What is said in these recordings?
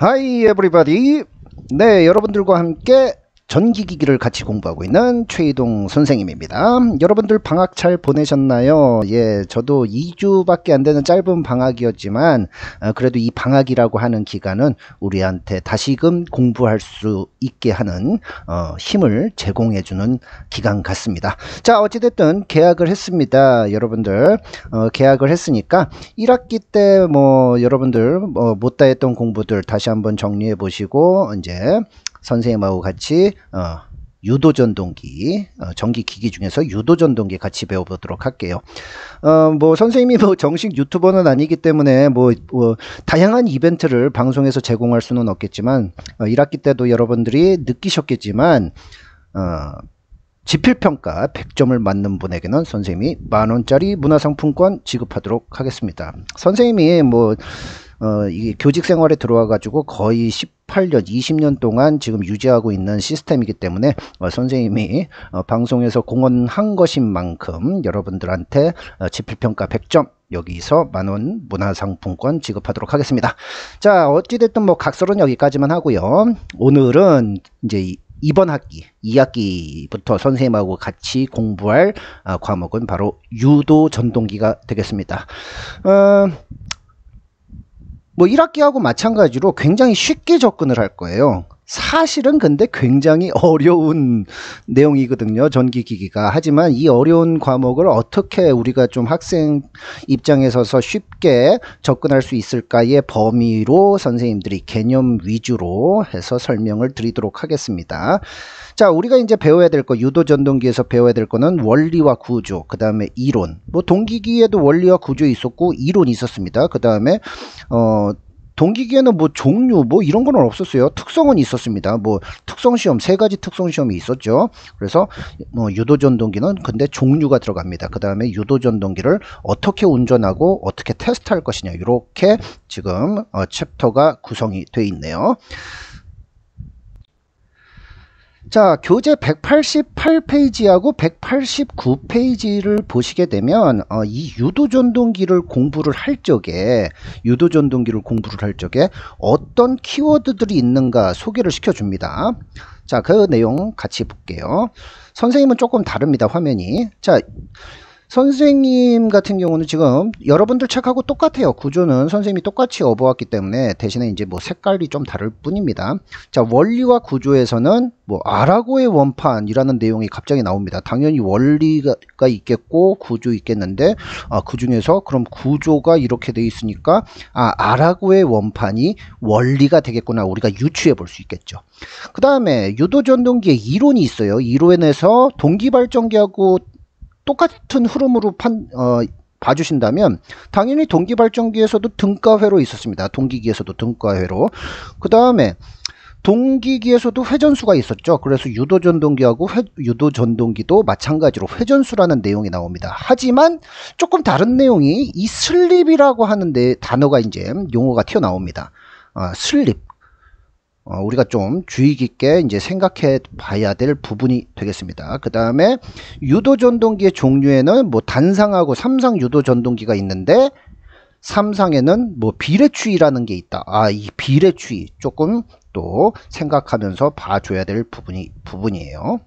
하이 에브리바디. 네, 여러분들과 함께 전기기기를 같이 공부하고 있는 최희동 선생님입니다. 여러분들 방학 잘 보내셨나요? 예, 저도 2주밖에 안 되는 짧은 방학이었지만 그래도 이 방학이라고 하는 기간은 우리한테 다시금 공부할 수 있게 하는 힘을 제공해주는 기간 같습니다. 자, 어찌됐든 계약을 했습니다. 여러분들 계약을 했으니까 1학기 때 여러분들 못다 했던 공부들 다시 한번 정리해 보시고 이제 선생님하고 같이 유도전동기, 전기기기 중에서 유도전동기 같이 배워보도록 할게요. 선생님이 정식 유튜버는 아니기 때문에 다양한 이벤트를 방송에서 제공할 수는 없겠지만 1학기 때도 여러분들이 느끼셨겠지만 지필평가 100점을 맞는 분에게는 선생님이 만원짜리 문화상품권 지급하도록 하겠습니다. 선생님이 이게 교직 생활에 들어와 가지고 거의 18년 20년 동안 지금 유지하고 있는 시스템이기 때문에 선생님이 방송에서 공헌한 것인 만큼 여러분들한테 지필평가 100점 여기서 만원 문화상품권 지급하도록 하겠습니다. 자, 어찌됐든 각설은 여기까지만 하고요. 오늘은 이제 이번 학기 2학기부터 선생님하고 같이 공부할 과목은 바로 유도 전동기가 되겠습니다. 1학기하고 마찬가지로 굉장히 쉽게 접근을 할 거예요. 사실은 근데 굉장히 어려운 내용이거든요, 전기기기가. 하지만 이 어려운 과목을 어떻게 우리가 좀 학생 입장에 서서 쉽게 접근할 수 있을까의 범위로 선생님들이 개념 위주로 해서 설명을 드리도록 하겠습니다. 자, 우리가 이제 배워야 될 거, 유도전동기에서 배워야 될 거는 원리와 구조, 그 다음에 이론. 동기기에도 원리와 구조 있었고 이론이 있었습니다. 그 다음에 동기기에는 종류 이런 거는 없었어요. 특성은 있었습니다. 특성시험 3가지 특성시험이 있었죠. 그래서 유도전동기는 근데 종류가 들어갑니다. 그 다음에 유도전동기를 어떻게 운전하고 어떻게 테스트할 것이냐, 이렇게 지금 챕터가 구성이 되어 있네요. 자, 교재 188페이지하고 189페이지를 보시게 되면 이 유도전동기를 공부를 할 적에 어떤 키워드들이 있는가 소개를 시켜줍니다. 자, 그 내용 같이 볼게요. 선생님은 조금 다릅니다, 화면이. 자, 선생님 같은 경우는 지금 여러분들 책하고 똑같아요. 구조는 선생님이 똑같이 업어왔기 때문에 대신에 이제 색깔이 좀 다를 뿐입니다. 자, 원리와 구조에서는 아라고의 원판이라는 내용이 갑자기 나옵니다. 당연히 원리가 있겠고 구조 있겠는데 그 중에서 그럼 구조가 이렇게 돼 있으니까 아라고의 원판이 원리가 되겠구나, 우리가 유추해 볼 수 있겠죠. 그 다음에 유도전동기의 이론이 있어요. 이론에서 동기발전기하고 똑같은 흐름으로 봐주신다면 당연히 동기발전기에서도 등가회로 있었습니다. 동기기에서도 등가회로. 그 다음에 동기기에서도 회전수가 있었죠. 그래서 유도전동기하고 유도전동기도 마찬가지로 회전수라는 내용이 나옵니다. 하지만 조금 다른 내용이 이 슬립이라고 하는 단어가 이제 용어가 튀어나옵니다. 슬립. 우리가 좀 주의 깊게 이제 생각해 봐야 될 부분이 되겠습니다. 그 다음에 유도전동기의 종류에는 단상하고 삼상 유도전동기가 있는데, 삼상에는 비례추이라는 게 있다. 이 비례추이 조금 또 생각하면서 봐줘야 될 부분이에요.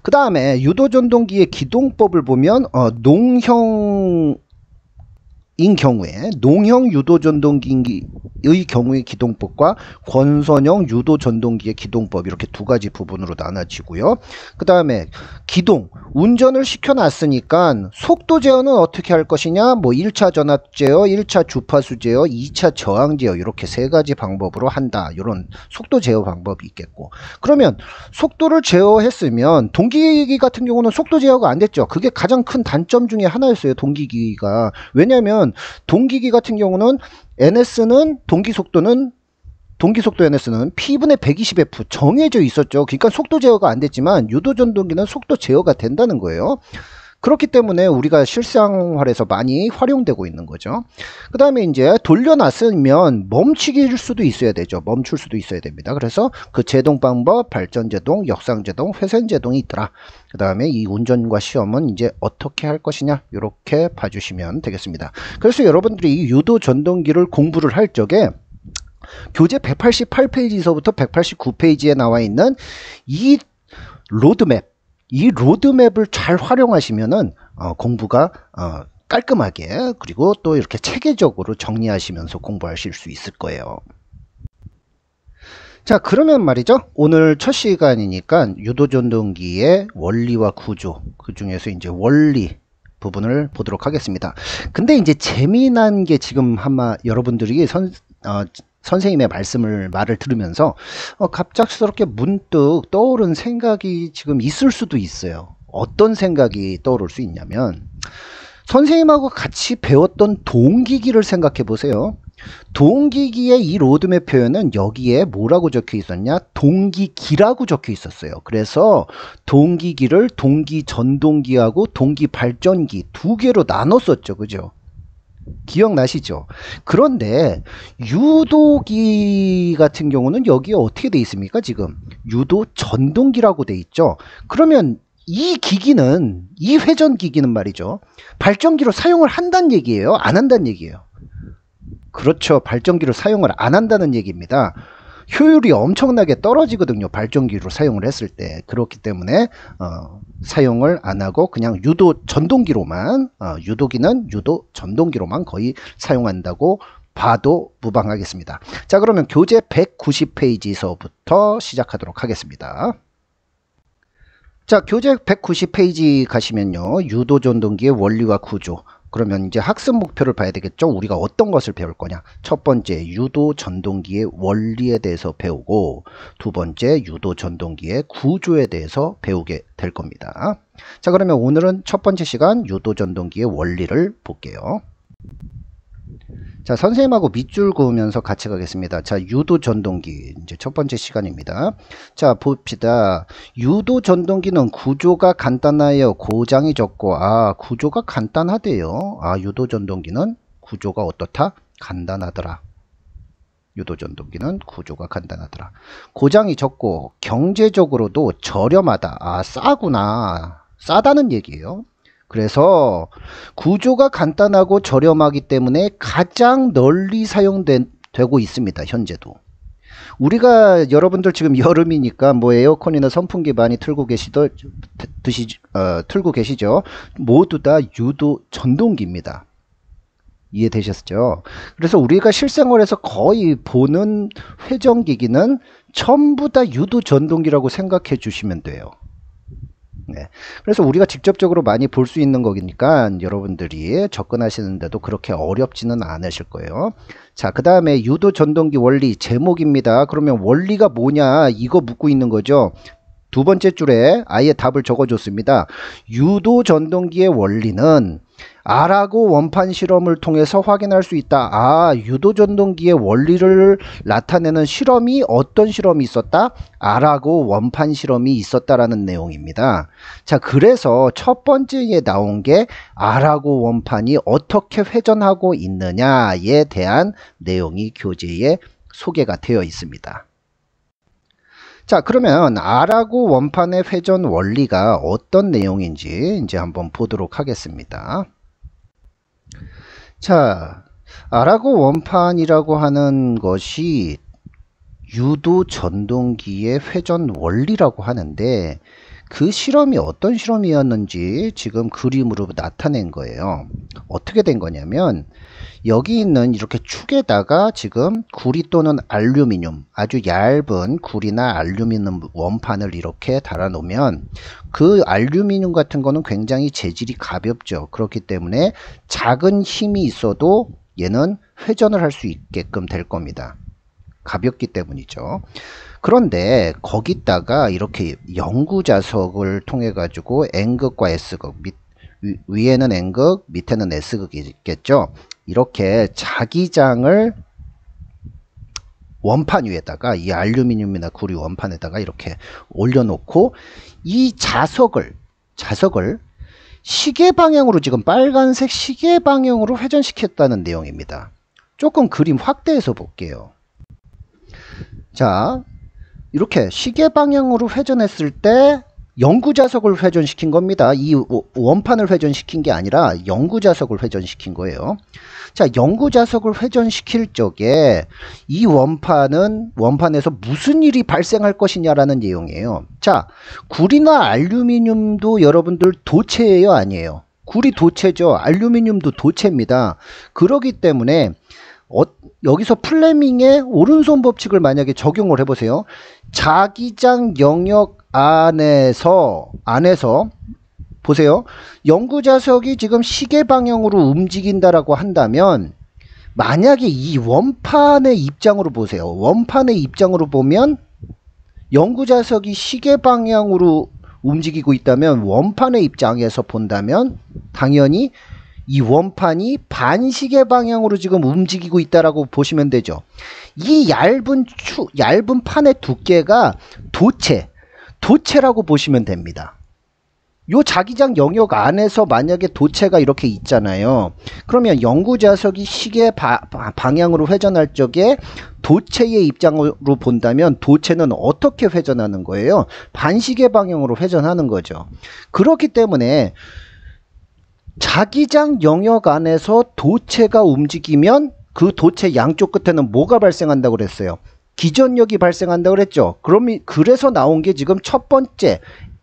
그 다음에 유도전동기의 기동법을 보면 농형 유도전동기의 경우의 기동법과 권선형 유도전동기의 기동법, 이렇게 2가지 부분으로 나눠지고요. 그 다음에 기동, 운전을 시켜놨으니까 속도 제어는 어떻게 할 것이냐, 1차 전압 제어, 1차 주파수 제어, 2차 저항 제어, 이렇게 3가지 방법으로 한다. 이런 속도 제어 방법이 있겠고, 그러면 속도를 제어했으면 동기기기 같은 경우는 속도 제어가 안 됐죠. 그게 가장 큰 단점 중에 하나였어요, 동기기기가. 왜냐하면 동기기 같은 경우는 동기속도 NS는 P분의 120F 정해져 있었죠. 그러니까 속도 제어가 안 됐지만 유도전동기는 속도 제어가 된다는 거예요. 그렇기 때문에 우리가 실생활에서 많이 활용되고 있는 거죠. 그 다음에 이제 돌려놨으면 멈출 수도 있어야 되죠. 멈출 수도 있어야 됩니다. 그래서 그 제동 방법, 발전제동, 역상제동, 회전제동이 있더라. 그 다음에 이 운전과 시험은 이제 어떻게 할 것이냐, 이렇게 봐주시면 되겠습니다. 그래서 여러분들이 이 유도 전동기를 공부를 할 적에 교재 188페이지서부터 189페이지에 나와 있는 이 로드맵을 잘 활용하시면은 공부가 깔끔하게 그리고 또 이렇게 체계적으로 정리하시면서 공부하실 수 있을 거예요. 자, 그러면 말이죠. 오늘 첫 시간이니까 유도전동기의 원리와 구조, 그 중에서 이제 원리 부분을 보도록 하겠습니다. 근데 이제 재미난 게 지금 아마 여러분들이 선생님의 말을 들으면서 갑작스럽게 문득 떠오른 생각이 지금 있을 수도 있어요. 어떤 생각이 떠오를 수 있냐면, 선생님하고 같이 배웠던 동기기를 생각해 보세요. 동기기의 이 로드맵 표현은 여기에 뭐라고 적혀 있었냐? 동기기라고 적혀 있었어요. 그래서 동기기를 동기전동기하고 동기발전기 두 개로 나눴었죠. 그죠? 기억나시죠? 그런데 유도기 같은 경우는 여기에 어떻게 돼 있습니까? 지금 유도전동기라고 돼 있죠. 그러면 이 회전기기는 말이죠, 발전기로 사용을 한다는 얘기예요? 안 한다는 얘기예요? 그렇죠. 발전기로 사용을 안 한다는 얘기입니다. 효율이 엄청나게 떨어지거든요. 발전기로 사용을 했을 때. 그렇기 때문에 사용을 안 하고 그냥 유도 전동기로만, 유도기는 유도 전동기로만 거의 사용한다고 봐도 무방하겠습니다. 자, 그러면 교재 190페이지서부터 시작하도록 하겠습니다. 자, 교재 190페이지 가시면요, 유도전동기의 원리와 구조. 그러면 이제 학습 목표를 봐야 되겠죠. 우리가 어떤 것을 배울 거냐. 첫 번째, 유도전동기의 원리에 대해서 배우고, 두 번째, 유도전동기의 구조에 대해서 배우게 될 겁니다. 자, 그러면 오늘은 첫 번째 시간 유도전동기의 원리를 볼게요. 자, 선생님하고 밑줄 그으면서 같이 가겠습니다. 자, 유도전동기 이제 첫 번째 시간입니다. 자, 봅시다. 유도전동기는 구조가 간단하여 고장이 적고, 구조가 간단하대요. 유도전동기는 구조가 어떻다? 간단하더라. 유도전동기는 구조가 간단하더라. 고장이 적고 경제적으로도 저렴하다. 싸구나. 싸다는 얘기예요. 그래서 구조가 간단하고 저렴하기 때문에 가장 널리 사용되고 있습니다. 현재도. 우리가 여러분들 지금 여름이니까 뭐 에어컨이나 선풍기 많이 틀고 계시죠? 모두 다 유도 전동기입니다. 이해되셨죠? 그래서 우리가 실생활에서 거의 보는 회전기기는 전부 다 유도 전동기라고 생각해 주시면 돼요. 네. 그래서 우리가 직접적으로 많이 볼 수 있는 거니까 여러분들이 접근하시는데도 그렇게 어렵지는 않으실 거예요. 자, 그 다음에 유도 전동기 원리 제목입니다. 그러면 원리가 뭐냐, 이거 묻고 있는 거죠. 두 번째 줄에 아예 답을 적어줬습니다. 유도 전동기의 원리는 R하고 원판 실험을 통해서 확인할 수 있다. 유도 전동기의 원리를 나타내는 실험이 어떤 실험이 있었다? R하고 원판 실험이 있었다라는 내용입니다. 자, 그래서 첫 번째에 나온 게 R하고 원판이 어떻게 회전하고 있느냐에 대한 내용이 교재에 소개가 되어 있습니다. 자, 그러면 R하고 원판의 회전 원리가 어떤 내용인지 이제 한번 보도록 하겠습니다. 자, R하고 원판이라고 하는 것이 유도 전동기의 회전 원리라고 하는데, 그 실험이 어떤 실험이었는지 지금 그림으로 나타낸 거예요. 어떻게 된 거냐면, 여기 있는 이렇게 축에다가 지금 구리 또는 알루미늄, 아주 얇은 구리나 알루미늄 원판을 이렇게 달아 놓으면, 그 알루미늄 같은 거는 굉장히 재질이 가볍죠. 그렇기 때문에 작은 힘이 있어도 얘는 회전을 할 수 있게끔 될 겁니다. 가볍기 때문이죠. 그런데 거기다가 이렇게 영구자석을 통해 가지고 N극과 S극, 위에는 N극, 밑에는 S극이 있겠죠. 이렇게 자기장을 원판 위에다가, 이 알루미늄이나 구리 원판에다가 이렇게 올려놓고 이 자석을 시계 방향으로, 지금 빨간색 시계 방향으로 회전시켰다는 내용입니다. 조금 그림 확대해서 볼게요. 자, 이렇게 시계 방향으로 회전했을 때 영구자석을 회전시킨 겁니다. 이 원판을 회전시킨 게 아니라 영구자석을 회전시킨 거예요. 자, 영구자석을 회전시킬 적에 이 원판에서 무슨 일이 발생할 것이냐라는 내용이에요. 자, 구리나 알루미늄도 여러분들 도체예요, 아니에요? 구리 도체죠. 알루미늄도 도체입니다. 그러기 때문에 여기서 플레밍의 오른손 법칙을 만약에 적용을 해보세요. 자기장 영역 안에서 보세요. 영구자석이 지금 시계 방향으로 움직인다라고 한다면, 만약에 이 원판의 입장으로 보세요. 원판의 입장으로 보면 영구자석이 시계 방향으로 움직이고 있다면, 원판의 입장에서 본다면 당연히 이 원판이 반시계 방향으로 지금 움직이고 있다라고 보시면 되죠. 이 얇은 판의 두께가 도체라고 보시면 됩니다. 요 자기장 영역 안에서 만약에 도체가 이렇게 있잖아요. 그러면 영구자석이 시계 방향으로 회전할 적에 도체의 입장으로 본다면 도체는 어떻게 회전하는 거예요? 반시계 방향으로 회전하는 거죠. 그렇기 때문에 자기장 영역 안에서 도체가 움직이면 그 도체 양쪽 끝에는 뭐가 발생한다고 그랬어요? 기전력이 발생한다고 그랬죠. 그래서 나온 게 지금 첫 번째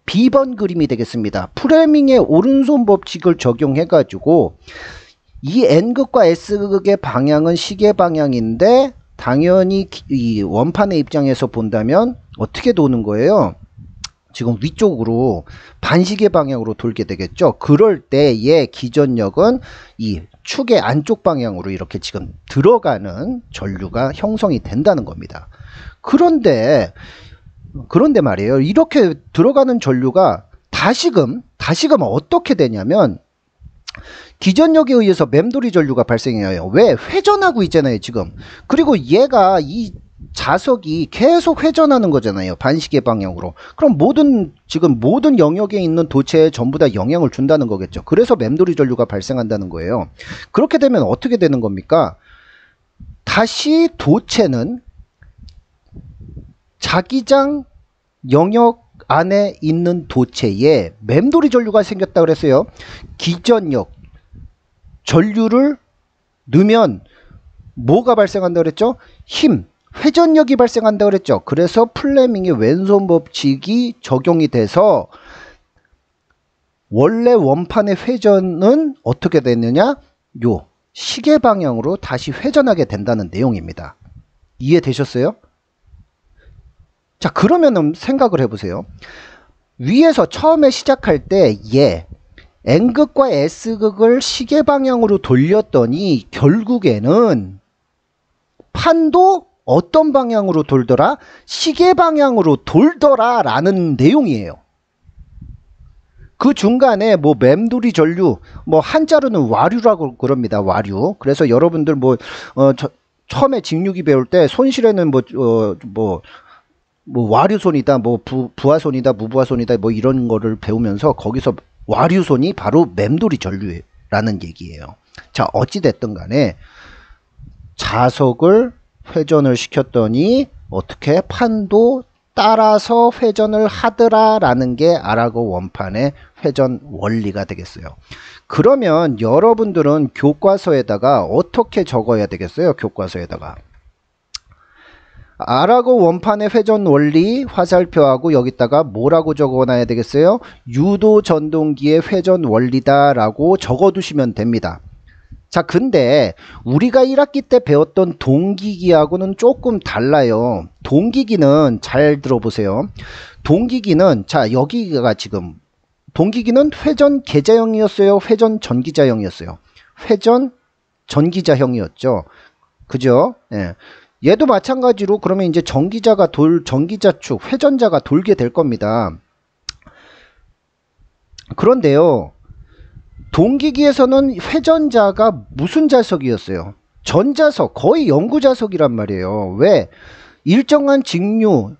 B번 그림이 되겠습니다. 프레밍의 오른손 법칙을 적용해 가지고 이 N극과 S극의 방향은 시계 방향인데, 당연히 이 원판의 입장에서 본다면 어떻게 도는 거예요? 지금 위쪽으로 반시계 방향으로 돌게 되겠죠. 그럴 때의 기전력은 이 축의 안쪽 방향으로 이렇게 지금 들어가는 전류가 형성이 된다는 겁니다. 그런데 말이에요. 이렇게 들어가는 전류가 다시금 어떻게 되냐면, 기전력에 의해서 맴돌이 전류가 발생해요. 왜? 회전하고 있잖아요, 지금. 그리고 얘가 이 자석이 계속 회전하는 거잖아요, 반시계 방향으로. 그럼 지금 모든 영역에 있는 도체에 전부 다 영향을 준다는 거겠죠. 그래서 맴돌이 전류가 발생한다는 거예요. 그렇게 되면 어떻게 되는 겁니까? 다시 도체는 자기장 영역 안에 있는 도체에 맴돌이 전류가 생겼다 그랬어요. 기전력, 전류를 넣으면 뭐가 발생한다 그랬죠? 힘, 회전력이 발생한다 그랬죠. 그래서 플레밍의 왼손 법칙이 적용이 돼서 원래 원판의 회전은 어떻게 됐느냐? 요 시계 방향으로 다시 회전하게 된다는 내용입니다. 이해되셨어요? 자, 그러면은 생각을 해보세요. 위에서 처음에 시작할 때 N극과 S극을 시계 방향으로 돌렸더니 결국에는 판도 어떤 방향으로 돌더라? 시계 방향으로 돌더라 라는 내용이에요. 그 중간에 뭐 맴돌이 전류, 뭐 한자로는 와류라고 그럽니다. 와류. 그래서 여러분들 처음에 직류기 배울 때 손실에는 뭐 와류손이다, 뭐 부하손이다, 무부하손이다, 뭐 이런 거를 배우면서 거기서 와류손이 바로 맴돌이 전류라는 얘기예요. 자, 어찌됐든 간에 자석을 회전을 시켰더니 어떻게 판도 따라서 회전을 하더라 라는 게 아라고 원판의 회전 원리가 되겠어요. 그러면 여러분들은 교과서에다가 어떻게 적어야 되겠어요? 교과서에다가 아라고 원판의 회전 원리 화살표하고 여기다가 뭐라고 적어놔야 되겠어요? 유도 전동기의 회전 원리다 라고 적어두시면 됩니다. 자, 근데 우리가 1학기 때 배웠던 동기기하고는 조금 달라요. 동기기는 잘 들어보세요. 동기기는, 자, 여기가 지금 동기기는 회전 계자형이었어요? 회전 전기자형이었어요? 회전 전기자형이었죠. 그죠? 예. 얘도 마찬가지로 그러면 이제 전기자축, 회전자가 돌게 될 겁니다. 그런데요, 동기기에서는 회전자가 무슨 자석이었어요? 전자석, 거의 영구자석이란 말이에요. 왜? 일정한 직류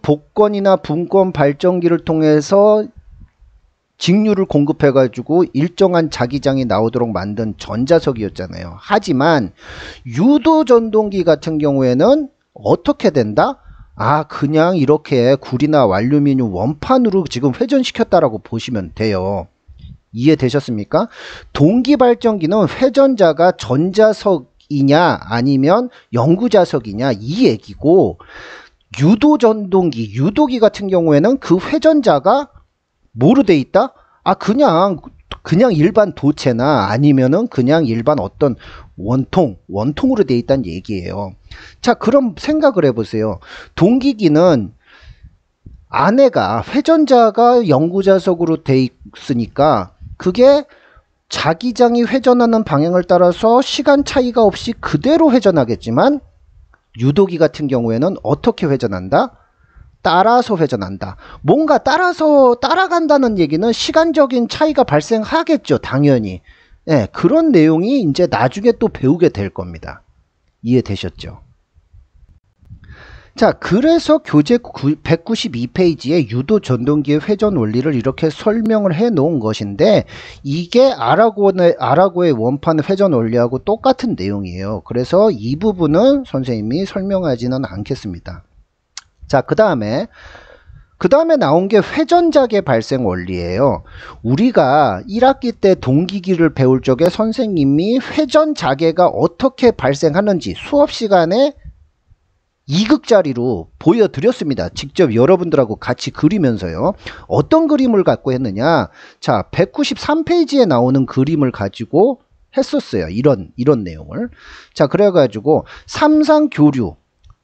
복권이나 분권 발전기를 통해서 직류를 공급해 가지고 일정한 자기장이 나오도록 만든 전자석이었잖아요. 하지만 유도 전동기 같은 경우에는 어떻게 된다? 아, 그냥 이렇게 구리나 알루미늄 원판으로 지금 회전시켰다라고 보시면 돼요. 이해되셨습니까? 동기발전기는 회전자가 전자석이냐 아니면 영구자석이냐 이 얘기고, 유도전동기, 유도기 같은 경우에는 그 회전자가 뭐로 돼 있다? 아, 그냥 일반 도체나 아니면은 그냥 일반 어떤 원통으로 돼 있다는 얘기예요. 자, 그럼 생각을 해보세요. 동기기는 안에가 회전자가 영구자석으로 돼 있으니까 그게 자기장이 회전하는 방향을 따라서 시간 차이가 없이 그대로 회전하겠지만, 유도기 같은 경우에는 어떻게 회전한다? 따라서 회전한다. 뭔가 따라간다는 얘기는 시간적인 차이가 발생하겠죠, 당연히. 예, 그런 내용이 이제 나중에 또 배우게 될 겁니다. 이해되셨죠? 자, 그래서 교재 192페이지에 유도 전동기의 회전 원리를 이렇게 설명을 해 놓은 것인데, 이게 아라고의 원판 회전 원리하고 똑같은 내용이에요. 그래서 이 부분은 선생님이 설명하지는 않겠습니다. 자, 그 다음에 나온 게 회전자계 발생 원리예요. 우리가 1학기 때 동기기를 배울 적에 선생님이 회전자계가 어떻게 발생하는지 수업 시간에 2극짜리로 보여드렸습니다. 직접 여러분들하고 같이 그리면서요. 어떤 그림을 갖고 했느냐. 자, 193페이지에 나오는 그림을 가지고 했었어요. 이런 내용을. 자, 그래가지고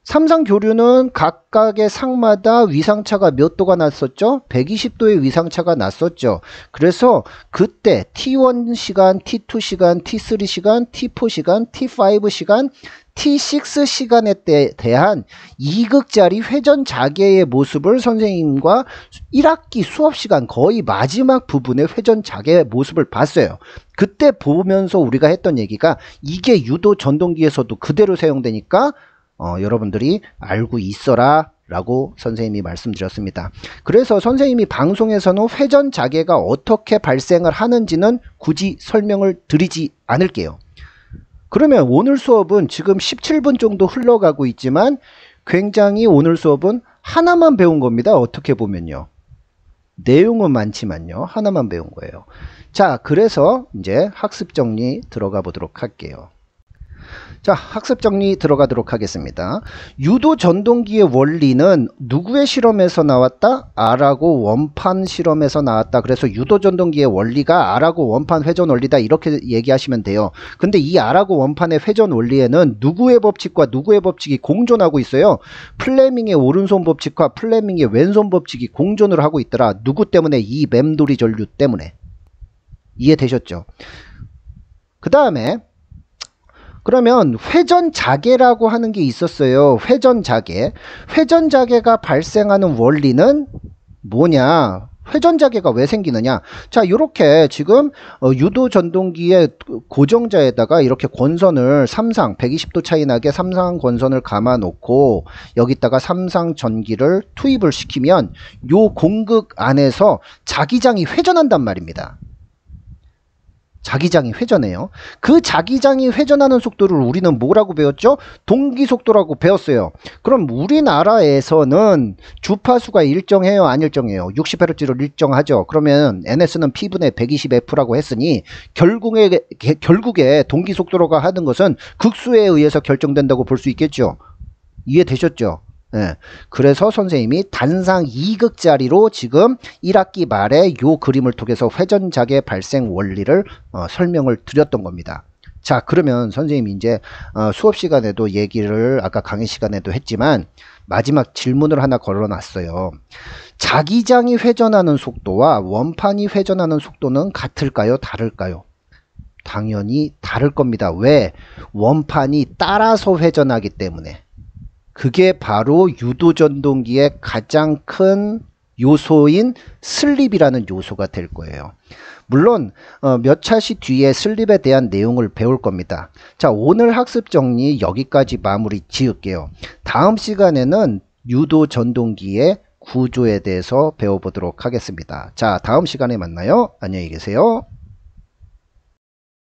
삼상교류는 각각의 상마다 위상차가 몇 도가 났었죠? 120도의 위상차가 났었죠. 그래서 그때 T1 시간, T2 시간, T3 시간, T4 시간, T5 시간, T6 시간에 대한 2극짜리 회전 자계의 모습을 선생님과 1학기 수업 시간 거의 마지막 부분의 회전 자계의 모습을 봤어요. 그때 보면서 우리가 했던 얘기가 이게 유도 전동기에서도 그대로 사용되니까 여러분들이 알고 있어라 라고 선생님이 말씀드렸습니다. 그래서 선생님이 방송에서는 회전 자계가 어떻게 발생을 하는지는 굳이 설명을 드리지 않을게요. 그러면 오늘 수업은 지금 17분 정도 흘러가고 있지만 굉장히 오늘 수업은 하나만 배운 겁니다. 어떻게 보면요. 내용은 많지만요. 하나만 배운 거예요. 자, 그래서 이제 학습 정리 들어가 보도록 할게요. 자, 학습 정리 들어가도록 하겠습니다. 유도 전동기의 원리는 누구의 실험에서 나왔다? 아라고 원판 실험에서 나왔다. 그래서 유도 전동기의 원리가 아라고 원판 회전 원리다 이렇게 얘기하시면 돼요. 근데 이 아라고 원판의 회전 원리에는 누구의 법칙과 누구의 법칙이 공존하고 있어요. 플레밍의 오른손 법칙과 플레밍의 왼손 법칙이 공존을 하고 있더라. 누구 때문에? 이 맴돌이 전류 때문에. 이해되셨죠? 그 다음에 그러면 회전자계라고 하는 게 있었어요. 회전자계가 발생하는 원리는 뭐냐? 회전자계가 왜 생기느냐? 자, 이렇게 지금 유도 전동기의 고정자에다가 이렇게 권선을 120도 차이 나게 삼상 권선을 감아 놓고 여기다가 삼상 전기를 투입을 시키면 요 공극 안에서 자기장이 회전한단 말입니다. 자기장이 회전해요. 그 자기장이 회전하는 속도를 우리는 뭐라고 배웠죠? 동기속도라고 배웠어요. 그럼 우리나라에서는 주파수가 일정해요? 안 일정해요? 60Hz로 일정하죠. 그러면 NS는 P분의 120F라고 했으니 결국에 동기속도라고 하는 것은 극수에 의해서 결정된다고 볼 수 있겠죠. 이해되셨죠? 예. 그래서 선생님이 단상 2극짜리로 지금 1학기 말에 요 그림을 통해서 회전자계 발생 원리를 설명을 드렸던 겁니다. 자, 그러면 선생님이 이제 수업 시간에도 얘기를 아까 강의 시간에도 했지만 마지막 질문을 하나 걸어놨어요. 자기장이 회전하는 속도와 원판이 회전하는 속도는 같을까요? 다를까요? 당연히 다를 겁니다. 왜? 원판이 따라서 회전하기 때문에. 그게 바로 유도전동기의 가장 큰 요소인 슬립이라는 요소가 될 거예요. 물론 몇 차시 뒤에 슬립에 대한 내용을 배울 겁니다. 자, 오늘 학습 정리 여기까지 마무리 지을게요. 다음 시간에는 유도전동기의 구조에 대해서 배워보도록 하겠습니다. 자, 다음 시간에 만나요. 안녕히 계세요.